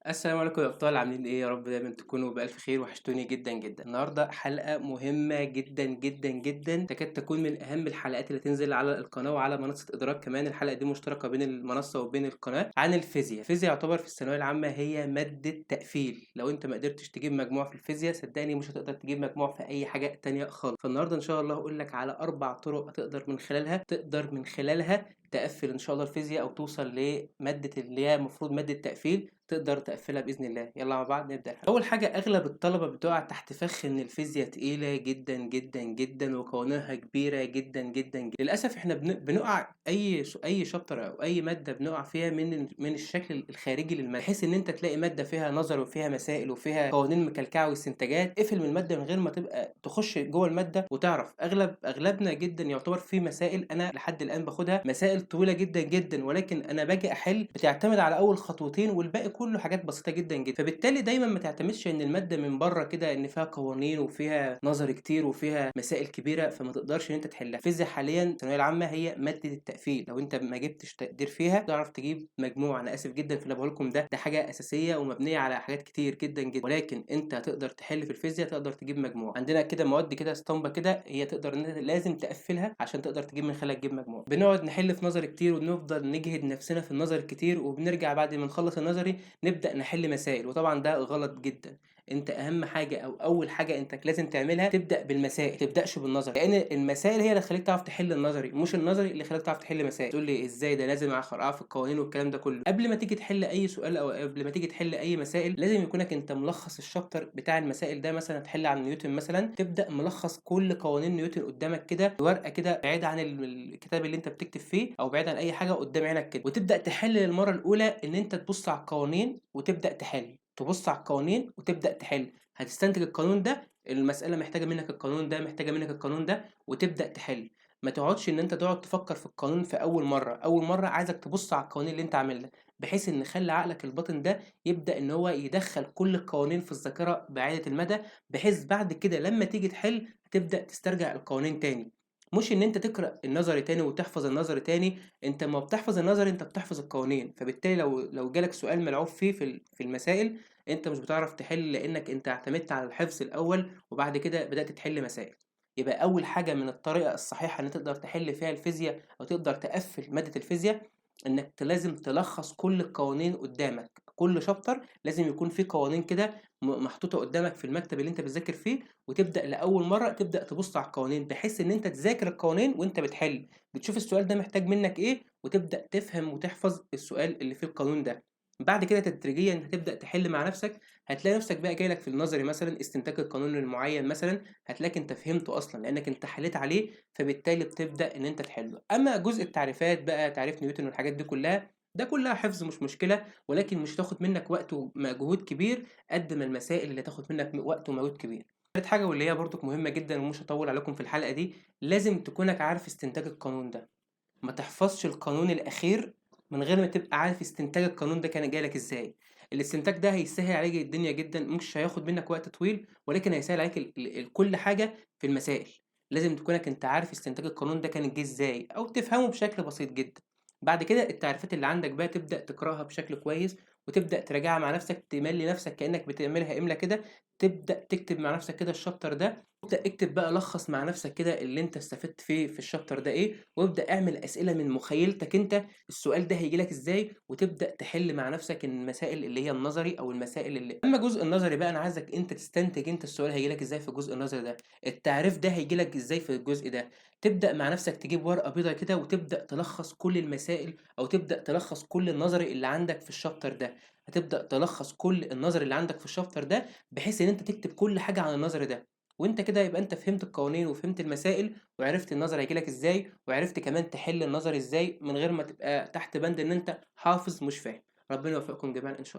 السلام عليكم يا أبطال، عاملين إيه؟ يا رب دايمًا تكونوا بألف خير، وحشتوني جدًا، جدًا. النهارده حلقة مهمة جدًا، جدًا، جدًا، تكاد تكون من أهم الحلقات اللي تنزل على القناة وعلى منصة إدراك كمان. الحلقة دي مشتركة بين المنصة وبين القناة، عن الفيزيا. الفيزيا يعتبر في الثانوية العامة هي مادة تقفيل. لو أنت ما قدرتش تجيب مجموع في الفيزيا صدقني مش هتقدر تجيب مجموع في أي حاجة تانية خالص. فالنهارده إن شاء الله هاقول لك على 4 طرق تقدر من خلالها تقفّل إن شاء الله الفيزيا أو توصل لمادة اللي هي المفروض مادة تقفيل تقدر تقفّلها بإذن الله. يالّا مع بعض نبدأ أول حاجة، أغلب الطلبة بتُقع تحت فخ إن الفيزيا تقيلة جدًا، جدًا، جدًا وقوانينها كبيرة جدًا، جدًا، للأسف إحنا بنُقع أي chapter أو أي مادة بنُقع فيها من الشكل الخارجي للمادة، بحيث إن أنت تلاقي مادة فيها نظري وفيها مسائل وفيها قوانين مكلكعة واستنتاجات، اقفل من المادة من غير ما تبقى تخش جوّه المادة وتعرف. أغلبنا جدًا يعتبر في مسائل أنا لحد الآن باخدها مسائل طويلة جدًا، جدًا، ولكن أنا باجي أحل بتعتمد على أول خطوتين والباقي كله حاجات بسيطة جدًا، جدًا. فبالتالي دايمًا ما تعتمدش إن المادة من برّه كده إن فيها قوانين وفيها نظري كتير وفيها مسائل كبيرة، فما تقدرش إن أنت تحلها. الفيزيا حاليًا الثانوية العامة هي مادة التقفيل، لو أنت ما جبتش تقدير فيها تعرف تجيب مجموع. أنا آسف جدًا في اللي باقوله لكم ده حاجة أساسية ومبنية على حاجات كتير جدًا، جدًا، ولكن أنت هتقدر تحل في الفيزيا تقدر تجيب مجموع. عندنا كده مواد كده اسطمبة كده هي تقدر إن أنت لازم تقفلها عشان تقدر تجيب من خلالها تجيب مجموع. بنقعد نحل في نظري كتير وبنفضل نجهد نفسنا في النظري كتير، وبنرجع بعد ما نخلص النظري نبدأ نحل مسائل، وطبعًا ده غلط جدًا. أنت أهم حاجة أو أول حاجة أنت لازم تعملها تبدأ بالمسائل، ما تبدأش بالنظري، لأن المسائل هي اللي هتخلّيك تعرف تحل النظري، مش النظري اللي يخلّيك تعرف تحل مسائل. تقول لي إزاي؟ ده لازم أعرف القوانين والكلام ده كله. قبل ما تيجي تحل أي سؤال أو قبل ما تيجي تحل أي مسائل لازم يكونك أنت ملخّص الشابتر بتاع المسائل ده. مثلًا هتحل عن نيوتن مثلًا، تبدأ ملخّص كل قوانين نيوتن قدّامك كده في ورقة كده بعيد عن الكتاب اللي أنت بتكتب فيه أو بعيد عن أي حاجة قدّام عينك كده، وتبدأ تحل للمرّة الأولى إن أنت تبُص على القوانين وتبدأ تحل. تبُص على القوانين وتبدأ تحل، هتستنتج القانون ده، المسألة محتاجة منّك القانون ده، محتاجة منّك القانون ده، وتبدأ تحل. ما تقعدش إن أنت تقعد تفكّر في القانون في أول مرّة. أول مرّة عايزك تبُص على القوانين اللي أنت عاملها، بحيث إن خلّي عقلك الباطن ده يبدأ إن هو يدخّل كل القوانين في الذاكرة بعيدة المدى، بحيث بعد كده لمّا تيجي تحل هتبدأ تسترجع القوانين تاني. مش إن أنت تقرأ النظري تاني وتحفظ النظري تاني. أنت أمّا بتحفظ النظري أنت بتحفظ القوانين، فبالتالي لو جالك سؤال ملعوب فيه في المسائل أنت مش بتعرف تحل، لإنّك أنت اعتمدت على الحفظ الأول وبعد كده بدأت تحل مسائل. يبقى أول حاجة من الطريقة الصحيحة إن تقدر تحل فيها الفيزيا أو تقدر تقفّل مادة الفيزيا، إنّك لازم تلخّص كل القوانين قدّامك. كل شابتر لازم يكون فيه قوانين كده محطوطة قدّامك في المكتب اللي أنت بتذاكر فيه، وتبدأ لأول مرّة تبدأ تبُص على القوانين، بحيث إن أنت تذاكر القوانين وأنت بتحل، بتشوف السؤال ده محتاج منّك إيه وتبدأ تفهم وتحفظ السؤال اللي فيه القانون ده. بعد كده تدريجيًا هتبدأ تحل مع نفسك، هتلاقي نفسك بقى جاي لك في النظري مثلًا استنتاج القانون المعيّن مثلًا، هتلاقيك أنت فهمته أصلًا لإنّك أنت حليت عليه، فبالتالي بتبدأ إن أنت تحله. أمّا جزء التعريفات بقى، تعريف نيوتن والحاجات دي كلّها، ده كلّها حفظ مش مشكلة، ولكن مش هتاخد منّك وقت ومجهود كبير قد ما المسائل اللي هتاخد منّك وقت ومجهود كبير. تالت حاجة واللي هي برضك مهمة جدًا ومش هاطوّل عليكم في الحلقة دي، لازم تكونك عارف استنتاج القانون ده. ما تحفظش القانون الأخير من غير ما تبقى عارف استنتاج القانون ده كان جاي لك إزاي. الاستنتاج ده هيسهّل عليك الدنيا جدًا، مش هياخد منّك وقت طويل، ولكن هيسهّل عليك كل حاجة في المسائل. لازم تكونك أنت عارف استنتاج القانون ده كان جه إزاي أو تفهمه بشكل بسيط جدًا. بعد كده التعريفات اللي عندك بقى تبدأ تقرأها بشكل كويس وتبدأ تراجعها مع نفسك، تملّي نفسك كإنّك بتعملها إملا كده، تبدأ تكتب مع نفسك كده الشابتر ده، وابدأ اكتب بقى لخّص مع نفسك كده اللي أنت استفدت فيه في الشابتر ده إيه، وابدأ اعمل أسئلة من مخيلتك أنت، السؤال ده هييجي لك إزاي، وتبدأ تحل مع نفسك المسائل اللي هي النظري أو المسائل أمّا الجزء النظري بقى أنا عايزك أنت تستنتج أنت السؤال هييجي لك إزاي في الجزء النظري ده، التعريف ده هييجي لك إزاي في الجزء ده. تبدأ مع نفسك تجيب ورقة بيضا كده وتبدأ تلخّص كل المسائل أو تبدأ تلخّص كل النظري اللي عندك في الشابتر ده. هتبدأ تلخّص كل النظري اللي عندك في الشابتر ده، بحيث إن أنت تكتب كل حاجة عن النظري ده. وأنت كده يبقى أنت فهمت القوانين وفهمت المسائل وعرفت النظري هييجي لك إزاي، وعرفت كمان تحل النظري إزاي من غير ما تبقى تحت بند إن أنت حافظ مش فاهم. ربنا يوفقكم جميعًا إن شاء